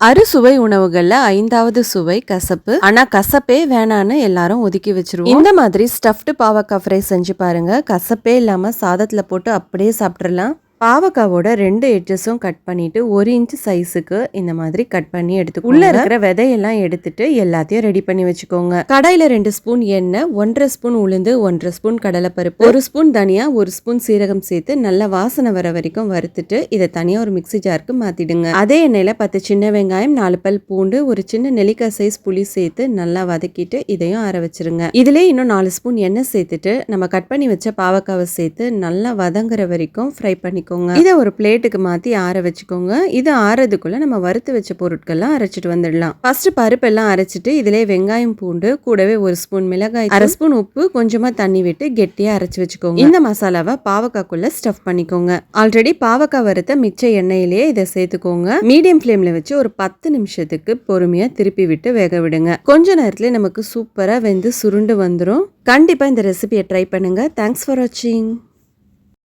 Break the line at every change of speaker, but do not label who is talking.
அறுசுவை உணவுகள்ல 5வது சுவை கசப்பு. ஆனா கசப்பே வேணான்னு எல்லாரும் ஒதுக்கி வச்சிருவோம். இந்த மாதிரி ஸ்டஃப்டு பாவக்காய் ஃப்ரை செஞ்சு பாருங்க. கசப்பே இல்லாம சாதத்துல போட்டு அப்படியே சாப்பிட்றலாம். பாவக்காவோட 2 எட்ஜஸும் கட் பண்ணிட்டு 1 இன்ச் சைஸுக்கு இந்த மாதிரி கட் பண்ணி எடுத்துக்கோங்க. உள்ள இருக்கிற விதையெல்லாம் எடுத்துட்டு எல்லாத்தையும் ரெடி பண்ணி வச்சுக்கோங்க. கடாயில 2 ஸ்பூன் எண்ணெய், 1.5 ஸ்பூன் உளுந்து, 1.5 ஸ்பூன் கடலைப்பருப்பு, 1 ஸ்பூன் தனியா, 1 ஸ்பூன் சீரகம் சேர்த்து நல்லா வாசனை வர வரைக்கும் வறுத்துட்டு இதை தனியா ஒரு மிக்ஸி ஜாருக்கு மாத்திடுங்க. அதே எண்ணெயில 10 சின்ன வெங்காயம், 4 பல் பூண்டு, ஒரு சின்ன நெல்லிக்காய் சைஸ் புளி சேர்த்து நல்லா வதக்கிட்டு இதையும் அரை வச்சிருங்க. இதுல இன்னும் 4 ஸ்பூன் எண்ணெய் சேர்த்துட்டு நம்ம கட் பண்ணி வச்ச பாவக்காவை சேர்த்து நல்லா வதங்குற வரைக்கும் ஃப்ரை பண்ணிக்கோங்க. இதை ஒரு பிளேட்டுக்கு மாத்தி ஆற வச்சுக்கோங்க. இது ஆறதுக்குள்ள நம்ம வறுத்து வச்ச பொருட்கள்லாம் அரைச்சிட்டு வந்துடலாம். ஃபர்ஸ்ட் பருப்பு எல்லாம் அரைச்சிட்டு இதுல வெங்காயம், பூண்டு, கூடவே 1 ஸ்பூன் மிளகாய், 1/2 ஸ்பூன் உப்பு, கொஞ்சமா தண்ணி விட்டு கெட்டியா அரைச்சு வச்சுக்கோங்க. இந்த மசாலாவை பாவக்காக்குள்ள ஸ்டஃப் பண்ணிக்கோங்க. ஆல்ரெடி பாவக்காய் வறுத்த மிச்ச எண்ணெயிலேயே இதை சேர்த்துக்கோங்க. மீடியம் ஃபிளேம்ல வச்சு ஒரு 10 நிமிஷத்துக்கு பொறுமையா திருப்பி விட்டு வேக விடுங்க. கொஞ்ச நேரத்துல நமக்கு சூப்பரா வெந்து சுருண்டு வந்துடும். கண்டிப்பா இந்த ரெசிபியை ட்ரை பண்ணுங்க. தேங்க்ஸ் ஃபார் வாட்சிங்.